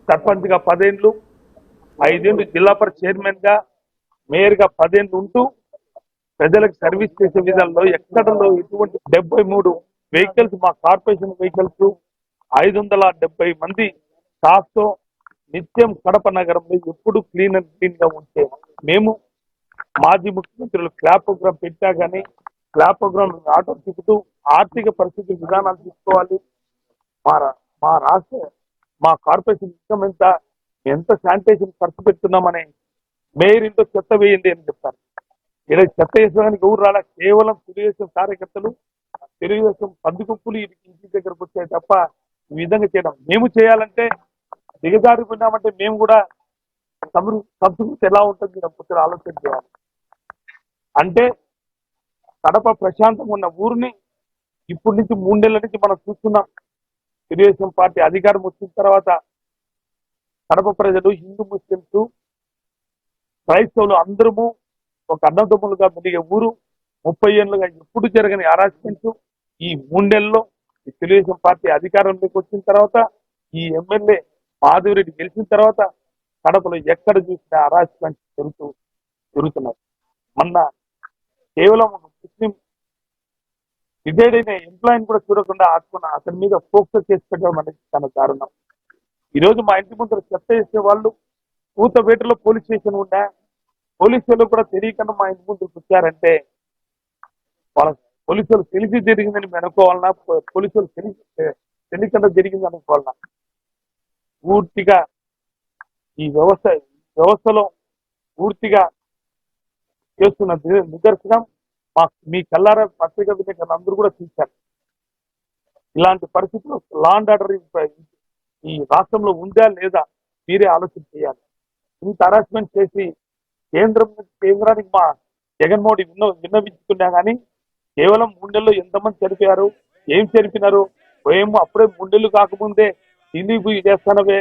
సర్పంచ్ గా 10 ఏళ్ళు, 5 ఏళ్ళు జిల్లా పరిషత్ చైర్మన్ గా, మేయర్ గా 10 ఏళ్ళు ఉంటూ ప్రజలకు సర్వీస్ చేసే విధానంలో ఎక్కడలో ఎటువంటి 73 వెహికల్స్, మా కార్పొరేషన్ వెహికల్స్, 570 మంది స్టాఫ్ తో నిత్యం కడప నగరంలో ఎప్పుడు క్లీన్ గా ఉంటే మేము మాజీ ముఖ్యమంత్రులు క్లాప్ ప్రోగ్రామ్ పెట్టా కానీ క్లాప్ ప్రోగ్రామ్ ఆటో తిప్పుతూ ఆర్థిక పరిస్థితి విధానాలు తీసుకోవాలి. మా రాష్ట్ర మా కార్పొరేషన్ ఇష్టం ఎంత శానిటేషన్ ఖర్చు పెడుతున్నామని మేయర్ ఇంట్లో చెత్త వేయండి అని చెప్తారు. ఇలా చెత్త వేసడానికి ఎవరు రాలా, కేవలం తెలుగుదేశం కార్యకర్తలు, తెలుగుదేశం పందుకుప్పులు ఇంటి దగ్గరకు వచ్చాయి తప్ప ఈ విధంగా చేయడం. మేము చేయాలంటే దిగజారిపోయినామంటే మేము కూడా సంస్కృతి ఎలా ఉంటుంది కొంచెం ఆలోచన చేయాలి. అంటే కడప ప్రశాంతంగా ఉన్న ఊరిని ఇప్పటి నుంచి 3 నెలల నుంచి మనం చూస్తున్నాం. తెలుగుదేశం పార్టీ అధికారం వచ్చిన తర్వాత కడప ప్రజలు, హిందూ ముస్లింస్, క్రైస్తవులు అందరము ఒక అన్నదమ్ములుగా మెలిగే ఊరు. 30 ఏళ్ళుగా ఎప్పుడు జరగని అరాజ్మెంట్స్ ఈ 3 నెలల్లో తెలుగుదేశం పార్టీ అధికారంలోకి వచ్చిన తర్వాత, ఈ ఎమ్మెల్యే మాధవిరెడ్డి గెలిచిన తర్వాత కడపలో ఎక్కడ చూసినా అరాజ్మెంట్స్ జరుగుతున్నాయి. మొన్న కేవలం ముస్లిం రిటైర్డ్ అయిన ఎంప్లాయీని కూడా చూడకుండా ఆడుకున్న అతని మీద ఫోకస్ చేసి పెట్టడం అనేది చాలా దారుణం. ఈరోజు మా ఇంటి ముందర చెత్త చేసే వాళ్ళు కూతవేటలో పోలీస్ స్టేషన్ ఉండే పోలీసులు కూడా తెలియకుండా మా ఇంటి ముందుకు వచ్చారంటే వాళ్ళ పోలీసులు తెలిసి జరిగిందని మేము అనుకోవాలన్నా, పోలీసులు తెలియకుండా జరిగింది అనుకోవాలన్నా? పూర్తిగా ఈ వ్యవస్థలో పూర్తిగా చేస్తున్న నిదర్శనం మీ కల్లారా పత్రిక విలేకరులు అందరూ కూడా చూశారు. ఇలాంటి పరిస్థితుల్లో లా అండ్ ఆర్డర్ ఈ రాష్ట్రంలో ఉందా లేదా మీరే ఆలోచన చేయాలి. ఇంత హరాస్మెంట్ చేసి కేంద్రానికి మా జగన్మోహన్ విన్నవించుకున్నా కానీ కేవలం 3 నెలల్లో ఎంతమంది చనిపోయారు, ఏం చనిపోయినారు, ఏమో అప్పుడే 3 నెలలు కాకముందే తిండి చేస్తానవే,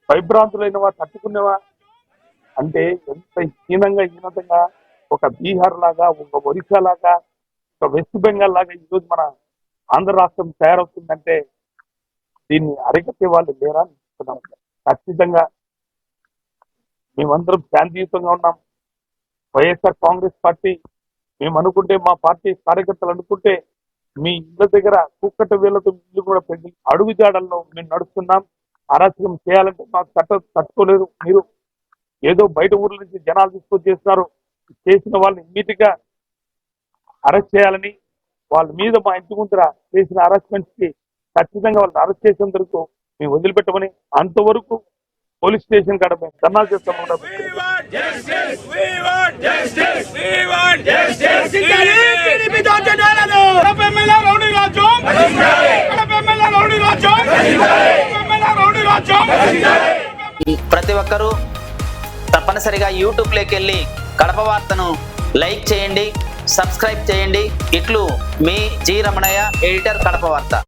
భయభ్రాంతులైనవా, తట్టుకునేవా అంటే ఎంత హీనంగా ఒక బీహార్ లాగా, ఒక ఒరిస్సా లాగా, ఒక వెస్ట్ బెంగాల్ లాగా ఈరోజు మన ఆంధ్ర రాష్ట్రం తయారవుతుందంటే దీన్ని అరికట్టే వాళ్ళు లేరా అని చెప్తున్నాం. ఖచ్చితంగా మేమందరం శాంతియుతంగా ఉన్నాం. వైఎస్ఆర్ కాంగ్రెస్ పార్టీ మేము అనుకుంటే, మా పార్టీ కార్యకర్తలు అనుకుంటే మీ ఇళ్ళ దగ్గర కుక్కట వేళ్లతో ఇల్లు కూడా పెట్టి అడుగుజాడల్లో మేము నడుస్తున్నాం. అరాచకం చేయాలంటే మాకు తట్టుకోలేదు. మీరు ఏదో బయట ఊర్ల నుంచి జనాలు తీసుకొచ్చి చేస్తున్నారు. చేసిన వాళ్ళని ఇమ్మీడియట్ గా అరెస్ట్ చేయాలని, వాళ్ళ మీద మా ఇంటి ముందర చేసిన అరెస్ట్మెంట్స్ కి ఖచ్చితంగా వాళ్ళని అరెస్ట్ చేసేంత వరకు మేము వదిలిపెట్టమని, అంతవరకు పోలీస్ స్టేషన్ కాడ మేము ధర్నాలు చేస్తాము. ప్రతి ఒక్కరూ తప్పనిసరిగా యూట్యూబ్లోకి వెళ్ళి కడప వార్తను లైక్ చేయండి, సబ్స్క్రైబ్ చేయండి. ఇట్లు మీ జి రమణయ్య, ఎడిటర్, కడప వార్త.